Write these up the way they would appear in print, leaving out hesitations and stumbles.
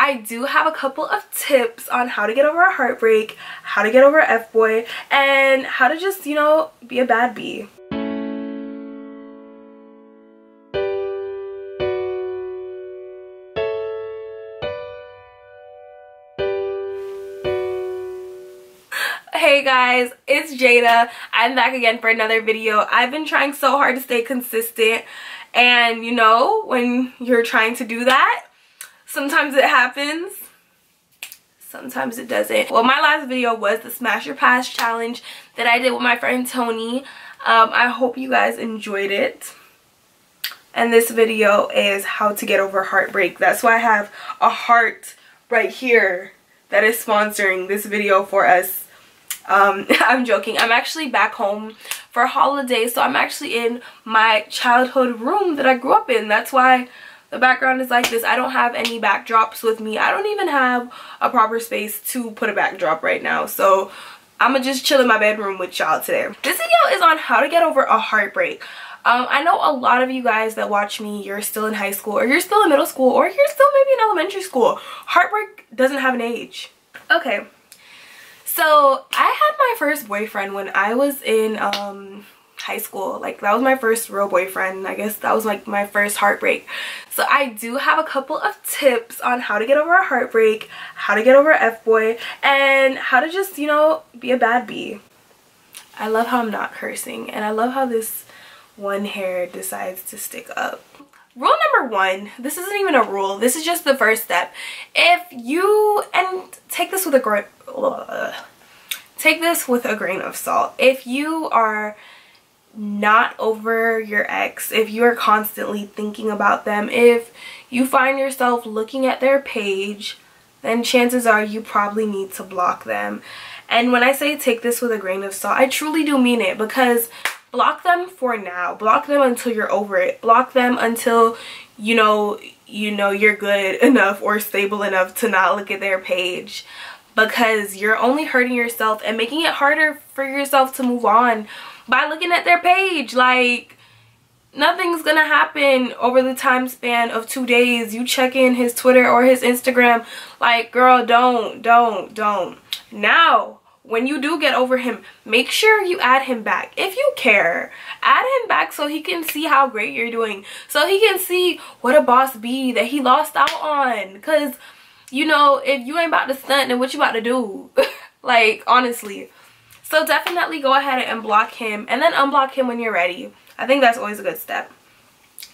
I do have a couple of tips on how to get over a heartbreak, how to get over a F-boy, and how to just, you know, be a bad bee. Hey guys, it's Jada. I'm back again for another video. I've been trying so hard to stay consistent, and you know, when you're trying to do that, sometimes it happens, sometimes it doesn't. Well, my last video was the Smash Your Pass challenge that I did with my friend Tony. I hope you guys enjoyed it. And this video is how to get over heartbreak. That's why I have a heart right here that is sponsoring this video for us. I'm joking. I'm actually back home for a holiday, so I'm actually in my childhood room that I grew up in. That's why the background is like this. I don't have any backdrops with me. I don't even have a proper space to put a backdrop right now, so I'm gonna just chill in my bedroom with y'all today. This video is on how to get over a heartbreak. I know a lot of you guys that watch me, you're still in high school, or you're still in middle school, or you're still maybe in elementary school. Heartbreak doesn't have an age. Okay. So I had my first boyfriend when I was in high school. Like, that was my first real boyfriend. I guess that was like my first heartbreak. So I do have a couple of tips on how to get over a heartbreak, how to get over an F-boy, and how to just, you know, be a bad bee. I love how I'm not cursing, and I love how this one hair decides to stick up. Rule number one, this isn't even a rule, this is just the first step. If you, and take this with a grain of salt. If you are not over your ex, if you are constantly thinking about them, if you find yourself looking at their page, then chances are you probably need to block them. And when I say take this with a grain of salt, I truly do mean it, because block them for now. Block them until you're over it. Block them until you know you're good enough or stable enough to not look at their page, because you're only hurting yourself and making it harder for yourself to move on by looking at their page. Like, nothing's gonna happen over the time span of 2 days. You check in his Twitter or his Instagram. Like, girl, don't. Now, when you do get over him, make sure you add him back. If you care, add him back so he can see how great you're doing. So he can see what a boss bee that he lost out on. Because, you know, if you ain't about to stunt, then what you about to do? Like, honestly. So definitely go ahead and block him, and then unblock him when you're ready. I think that's always a good step.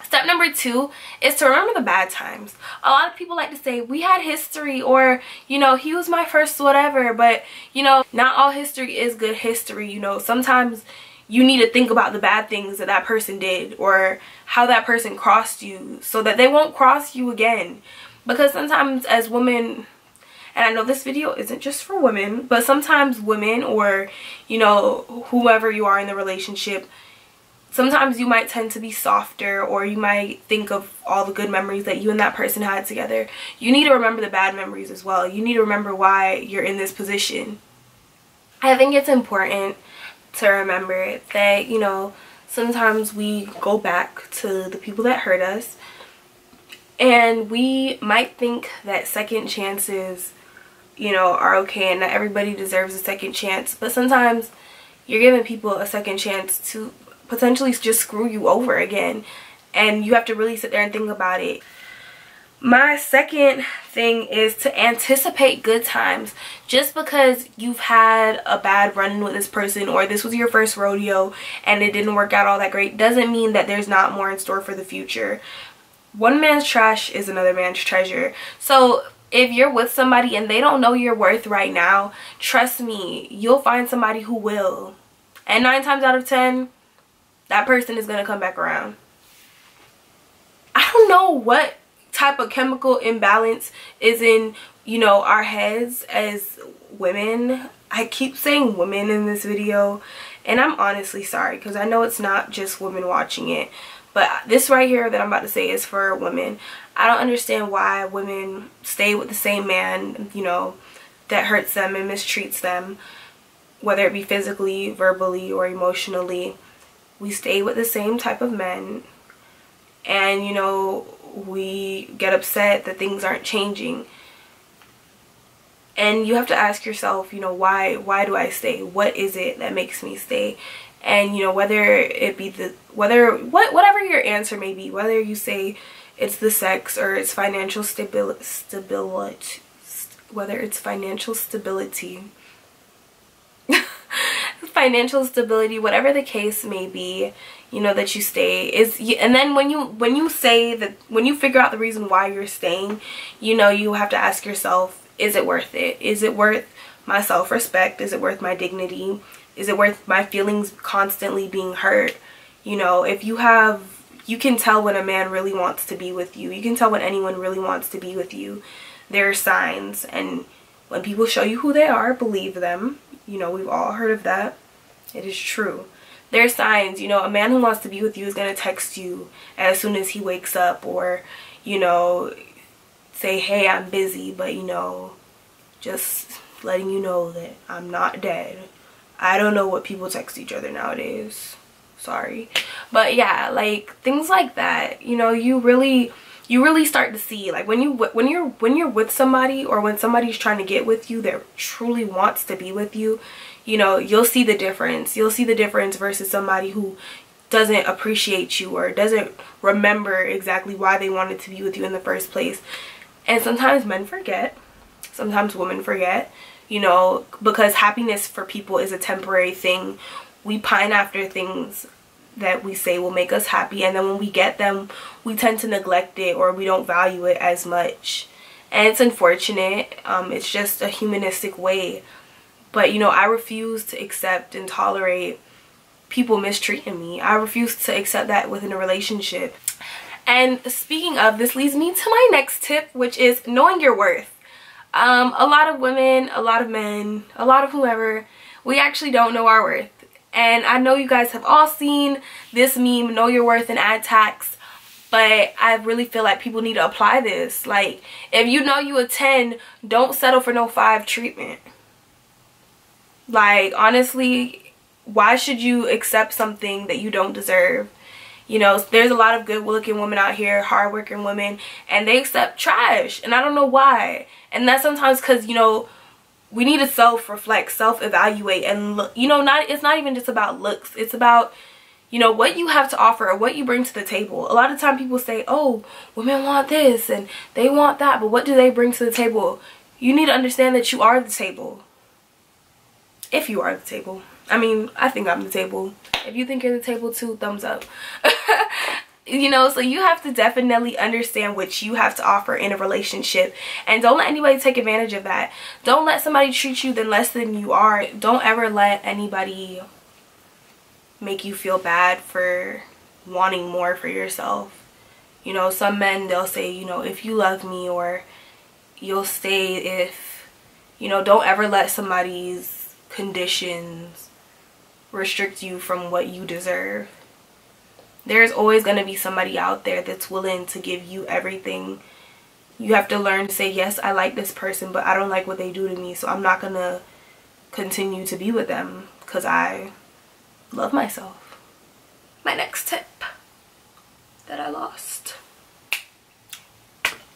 Step number two is to remember the bad times. A lot of people like to say, we had history, or, you know, he was my first whatever, but, you know, not all history is good history. You know, sometimes you need to think about the bad things that that person did, or how that person crossed you, so that they won't cross you again. Because sometimes as women, and I know this video isn't just for women, but sometimes women, or, you know, whoever you are in the relationship, sometimes you might tend to be softer, or you might think of all the good memories that you and that person had together. You need to remember the bad memories as well. You need to remember why you're in this position. I think it's important to remember that, you know, sometimes we go back to the people that hurt us, and we might think that second chances, you know, are okay, and that everybody deserves a second chance. But sometimes you're giving people a second chance to potentially just screw you over again, and you have to really sit there and think about it. My second thing is to anticipate good times. Just because you've had a bad run with this person, or this was your first rodeo and it didn't work out all that great, doesn't mean that there's not more in store for the future. One man's trash is another man's treasure. So if you're with somebody and they don't know your worth right now, trust me, you'll find somebody who will. And 9 times out of 10, that person is going to come back around. I don't know what type of chemical imbalance is in, you know, our heads as women. I keep saying women in this video, and I'm honestly sorry, because I know it's not just women watching it. But this right here that I'm about to say is for women. I don't understand why women stay with the same man, you know, that hurts them and mistreats them, whether it be physically, verbally, or emotionally. We stay with the same type of men, and, you know, we get upset that things aren't changing. And you have to ask yourself, you know, why do I stay? What is it that makes me stay? And, you know, whether it be whatever your answer may be, whether you say it's the sex or it's financial stability, whether it's financial stability, financial stability, whatever the case may be, you know, that you stay is. And then when you say that, when you figure out the reason why you're staying, you know, you have to ask yourself, is it worth it? Is it worth my self-respect? Is it worth my dignity? Is it worth my feelings constantly being hurt? You know, if you can tell when a man really wants to be with you. You can tell when anyone really wants to be with you. There are signs, and when people show you who they are, believe them. You know, we've all heard of that. It is true. There are signs. You know, a man who wants to be with you is going to text you as soon as he wakes up, or, you know, say, hey, I'm busy, but, you know, just letting you know that I'm not dead. I don't know what people text each other nowadays. Sorry. But yeah, like things like that, you know, you really start to see, like when you're with somebody, or when somebody's trying to get with you that truly wants to be with you, you know, you'll see the difference. You'll see the difference versus somebody who doesn't appreciate you or doesn't remember exactly why they wanted to be with you in the first place. And sometimes men forget, sometimes women forget, you know, because happiness for people is a temporary thing. We pine after things that we say will make us happy, and then when we get them, we tend to neglect it, or we don't value it as much. And it's unfortunate. It's just a humanistic way. But, you know, I refuse to accept and tolerate people mistreating me. I refuse to accept that within a relationship. And speaking of, this leads me to my next tip, which is knowing your worth. A lot of women, a lot of men, a lot of whoever, we actually don't know our worth. And I know you guys have all seen this meme, know your worth and add tax, but I really feel like people need to apply this. Like, if you know you a 10, don't settle for no 5 treatment. Like, honestly, why should you accept something that you don't deserve? You know, there's a lot of good looking women out here, hardworking women, and they accept trash, and I don't know why. And that's sometimes because, you know, we need to self-reflect, self-evaluate, and look, you know, it's not even just about looks. It's about, you know, what you have to offer or what you bring to the table. A lot of time people say, oh, women want this and they want that, but what do they bring to the table? You need to understand that you are the table. If you are the table. I mean, I think I'm the table. If you think you're the table too, thumbs up. You know, so you have to definitely understand what you have to offer in a relationship, and don't let anybody take advantage of that. Don't let somebody treat you less than you are. Don't ever let anybody make you feel bad for wanting more for yourself. You know, some men, they'll say, you know, if you love me, or you'll stay if, you know, don't ever let somebody's conditions restrict you from what you deserve. There's always going to be somebody out there that's willing to give you everything. You have to learn to say, yes, I like this person, but I don't like what they do to me, so I'm not going to continue to be with them because I love myself. My next tip that I lost.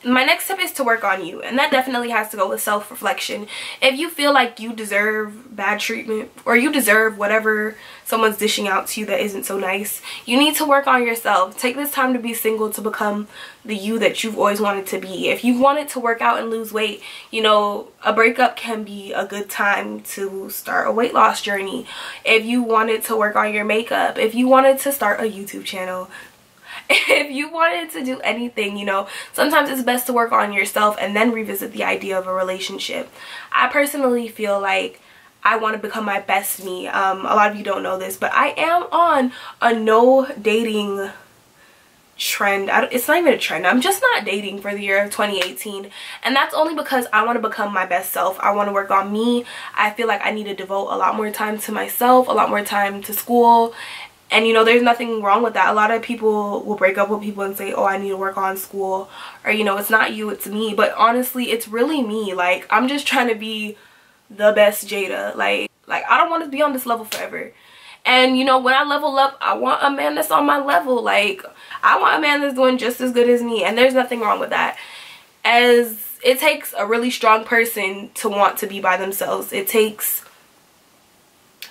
My next tip is to work on you, and that definitely has to go with self-reflection. If you feel like you deserve bad treatment, or you deserve whatever someone's dishing out to you that isn't so nice, you need to work on yourself. Take this time to be single to become the you that you've always wanted to be. If you wanted to work out and lose weight, you know, a breakup can be a good time to start a weight loss journey. If you wanted to work on your makeup, if you wanted to start a YouTube channel, if you wanted to do anything, you know, sometimes it's best to work on yourself and then revisit the idea of a relationship. I personally feel like I want to become my best me. A lot of you don't know this, but I am on a no dating trend. It's not even a trend. I'm just not dating for the year of 2018, and that's only because I want to become my best self. I want to work on me. I feel like I need to devote a lot more time to myself, a lot more time to school. And, you know, there's nothing wrong with that. A lot of people will break up with people and say, oh, I need to work on school. Or, you know, it's not you, it's me. But honestly, it's really me. Like, I'm just trying to be the best Jada. Like I don't want to be on this level forever. And, you know, when I level up, I want a man that's on my level. Like, I want a man that's doing just as good as me. And there's nothing wrong with that. As it takes a really strong person to want to be by themselves. It takes,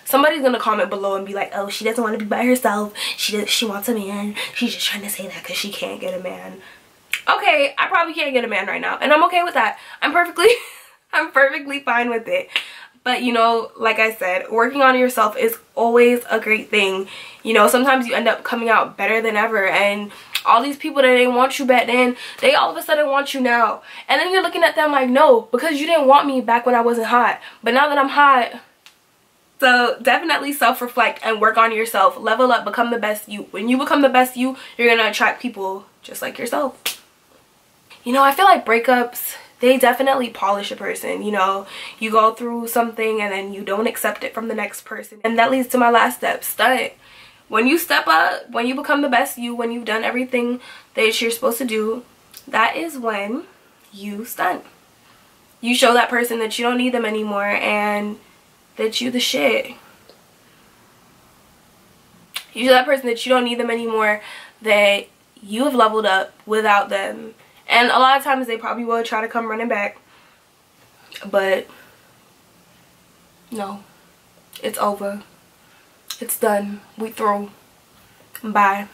somebody's gonna comment below and be like, oh, she doesn't want to be by herself, she wants a man, she's just trying to say that because she can't get a man. Okay, I probably can't get a man right now, and I'm okay with that. I'm perfectly fine with it. But you know, like I said, working on yourself is always a great thing. You know, sometimes you end up coming out better than ever, and all these people that didn't want you back then, they all of a sudden want you now. And then you're looking at them like, no, because you didn't want me back when I wasn't hot, but now that I'm hot. So definitely self-reflect and work on yourself. Level up, become the best you. When you become the best you, you're gonna attract people just like yourself. You know, I feel like breakups, they definitely polish a person. You know, you go through something and then you don't accept it from the next person. And that leads to my last step, stunt. When you step up, when you become the best you, when you've done everything that you're supposed to do, that is when you stunt. You show that person that you don't need them anymore and that you the shit. You show that person that you don't need them anymore, that you have leveled up without them. And a lot of times they probably will try to come running back, but no, it's over. It's done. We through. Bye.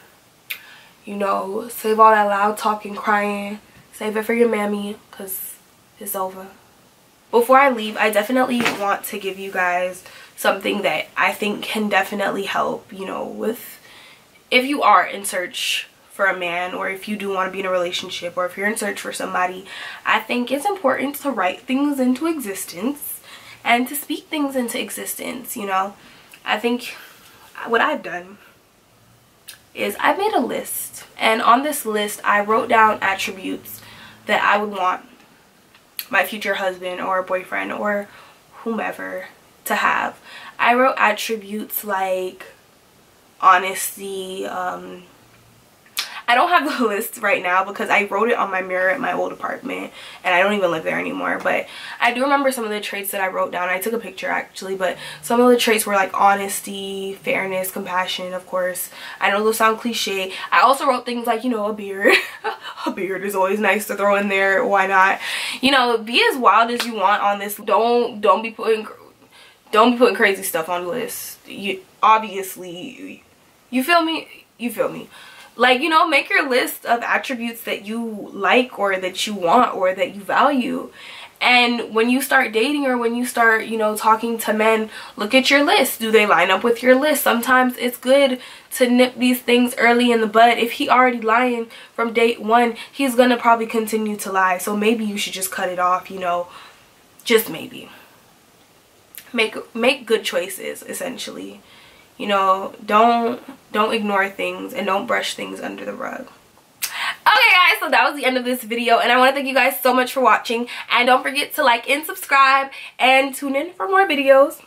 You know, save all that loud talking, crying. Save it for your mammy, because it's over. Before I leave, I definitely want to give you guys something that I think can definitely help, you know, with if you are in search for a man, or if you do want to be in a relationship, or if you're in search for somebody. I think it's important to write things into existence and to speak things into existence. You know, I think what I've done is I've made a list, and on this list I wrote down attributes that I would want my future husband or boyfriend or whomever to have. I wrote attributes like honesty. I don't have the list right now because I wrote it on my mirror at my old apartment and I don't even live there anymore, but I do remember some of the traits that I wrote down. I took a picture actually, but some of the traits were like honesty, fairness, compassion, of course. I know those sound cliche. I also wrote things like, you know, a beard. A beard is always nice to throw in there. Why not? You know, be as wild as you want on this. Don't be putting crazy stuff on the list. You obviously, you feel me? You feel me? Like, you know, make your list of attributes that you like or that you want or that you value. And when you start dating or when you start, you know, talking to men, look at your list. Do they line up with your list? Sometimes it's good to nip these things early in the bud. If he already lying from date one, he's gonna probably continue to lie. So maybe you should just cut it off, you know, just maybe. Make good choices, essentially. You know, don't ignore things and don't brush things under the rug. Okay guys, so that was the end of this video, and I want to thank you guys so much for watching, and don't forget to like and subscribe and tune in for more videos.